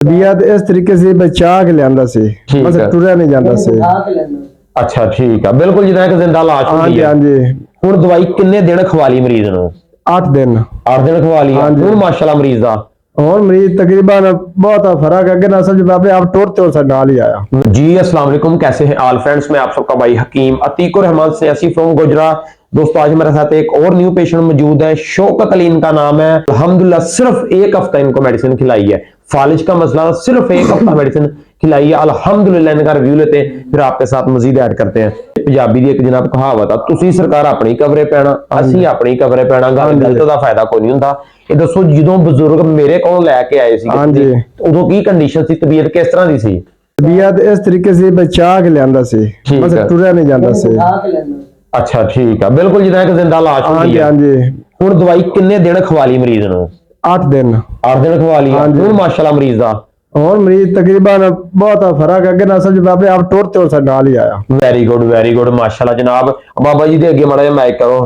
तबीयत इस तरीके से बचा के लियांदा सी, ठीक बस है। टुरिया नहीं जांदा सी। अच्छा ठीक है, बिल्कुल जिदा एक जिंदा लाश हाँ होती जी, है। हाँ जी। हुण दवाई किन्ने दिन खवा ली मरीज नूं? 8 दिन। 8 दिन खवा ली। हाँ जी। हुण माशाल्लाह मरीज दा और मरीज तकरीबन बहुत फर्क है, अगर असल बाबे आप टूरते हो सर नाल ही आया। जी अस्सलाम वालेकुम, कैसे हैं ऑल फ्रेंड्स? मैं आप सबका भाई हकीम अतीकुर रहमान सियासी फ्रॉम गुजरा। दोस्तों आज मेरे साथ एक और न्यू पेशेंट मौजूद है। शौकत अली इनका नाम है। अल्हम्दुलिल्लाह सिर्फ एक हफ्ता इनको मेडिसिन खिलाई है। फालिज का मसला, सिर्फ एक हफ्ता मेडिसिन खिलाई है। अल्हम्दुलिल्लाह इनका रिव्यू लेते हैं, फिर आपके साथ मजीद ऐड करते हैं। पंजाबी दी एक जनाब कहावत आ, तुसी सरकार अपनी कवरे पैना, ਅਸੀਂ अपनी कवरे पैना। गल गलत ਦਾ फायदा कोई नहीं ਹੁੰਦਾ। ਇਹ ਦੱਸੋ ਜਦੋਂ ਬਜ਼ੁਰਗ ਮੇਰੇ ਕੋਲ ਲੈ ਕੇ ਆਏ ਸੀ हाँ जी। ਉਦੋਂ ਕੀ ਕੰਡੀਸ਼ਨ ਸੀ, ਤਬੀਅਤ ਕਿਸ ਤਰ੍ਹਾਂ ਦੀ ਸੀ? तबीयत इस तरीके से बचा के लियांदा सी, ठीक बस है। टुरिया नहीं जांदा सी। ਅੱਛਾ ਠੀਕ ਆ, ਬਿਲਕੁਲ ਜਿਦਾ ਇੱਕ ਜ਼ਿੰਦਾ ਲਾਸ਼ हाँ ਹੁੰਦੀ जी, ਹੈ। हाँ जी। ਹੁਣ ਦਵਾਈ ਕਿੰਨੇ ਦਿਨ ਖਵਾ ਲਈ ਮਰੀਜ਼ ਨੂੰ? 8 दिन। 8 ਦਿਨ ਖਵਾ ਲਈ। हाँ जी। ਹੁਣ ਮਾਸ਼ਾਅੱਲਾ ਮਰੀਜ਼ ਦਾ और मरीज तकरीबन बहुत फर्क है, अगर असल बाबे आप टूरते हो सर नाल ही आया। ਵੈਰੀ ਗੁੱਡ ਮਾਸ਼ਾਅੱਲਾ ਜਨਾਬ। ਬਾਬਾ ਜੀ ਦੇ ਅੱਗੇ ਮਾੜਾ ਜਿਹਾ ਮਾਈਕ ਕਰੋ।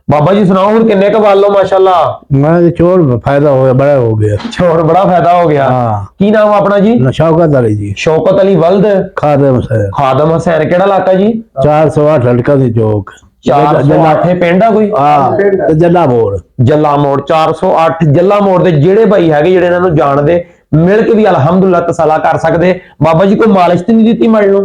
ਬਾਬਾ ਜੀ ਸੁਣਾਓ ਹੁਣ ਕਿੰਨੇ ਕ ਵਾਲ ਲੋ? ਮਾਸ਼ਾਅੱਲਾ मैं चोर फायदा हो गया, बड़ा हो गया। ਛੋੜ ਬੜਾ ਫਾਇਦਾ ਹੋ ਗਿਆ। हाँ। ਕੀ ਨਾਮ ਆ ਆਪਣਾ ਜੀ? शौकत अली जी, ਸ਼ੌਕਤ ਅਲੀ ਵਲਦ खादम से ਖਾਦਮ ਹੁਸੈਨ। ਕਿਹੜਾ ਇਲਾਕਾ ਜੀ? 408 लड़का दी चौक, 408 ਪਿੰਡ ਆ ਕੋਈ? हाँ जला मोड़। ਜੱਲਾ ਮੋੜ 408 ਜੱਲਾ ਮੋੜ ਦੇ ਜਿਹੜੇ ਭਾਈ ਹੈਗੇ ਜਿਹੜੇ ਇਹਨਾਂ ਨੂੰ ਜਾਣਦੇ ਮਿਲ ਕੇ ਵੀ ਅਲਹਮਦੁਲਿल्लाह ਤਸੱਲਾ ਕਰ ਸਕਦੇ। ਬਾਬਾ ਜੀ ਕੋਈ ਮਾਲਿਸ਼ ਤੇ ਨਹੀਂ ਦਿੱਤੀ ਮੜ ਨੂੰ?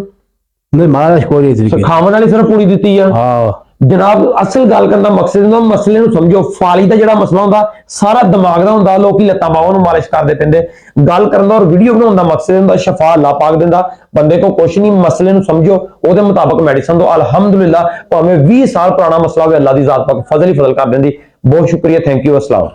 नहीं मालिश कोई नहीं थी। ਖਾਵਣ ਵਾਲੀ ਸਿਰਫ ਪੂਰੀ ਦਿੱਤੀ ਆ। हाँ ਜਨਾਬ ਅਸਲ ਗੱਲ ਕਰਨ ਦਾ ਮਕਸਦ ਹੁੰਦਾ, ਮਸਲੇ ਨੂੰ ਸਮਝੋ। ਫਾਲੀ ਦਾ ਜਿਹੜਾ ਮਸਲਾ ਹੁੰਦਾ ਸਾਰਾ ਦਿਮਾਗ ਦਾ ਹੁੰਦਾ। ਲੋਕੀ ਲੱਤਾਂ ਬਾਹਾਂ ਨੂੰ ਮਾਲਿਸ਼ ਕਰਦੇ ਪੈਂਦੇ। ਗੱਲ ਕਰਨ ਦਾ ਔਰ ਵੀਡੀਓ ਬਣਾਉਣ ਦਾ ਮਕਸਦ ਹੁੰਦਾ ਸ਼ਫਾ ਅੱਲਾਹ ਪਾਕ ਦਿੰਦਾ। ਬੰਦੇ ਕੋ ਕੁਛ ਨਹੀਂ, ਮਸਲੇ ਨੂੰ ਸਮਝੋ, ਉਹਦੇ ਮੁਤਾਬਕ ਮੈਡੀਸਨ ਦੋ। ਅਲਹਮਦੁਲਿल्लाह ਭਾਵੇਂ 20 ਸਾਲ ਪੁਰਾਣਾ ਮਸਲਾ ਹੋਵੇ, ਅੱਲਾਹ ਦੀ ਜ਼ਾਤ ਪਾਕ ਫਜ਼ਲ ਹੀ ਫਜ਼ਲ ਕਰ ਦਿੰਦੀ। ਬਹੁਤ ਸ਼ੁਕਰੀਆ, ਥੈਂਕ ਯੂ, अस्सलाम।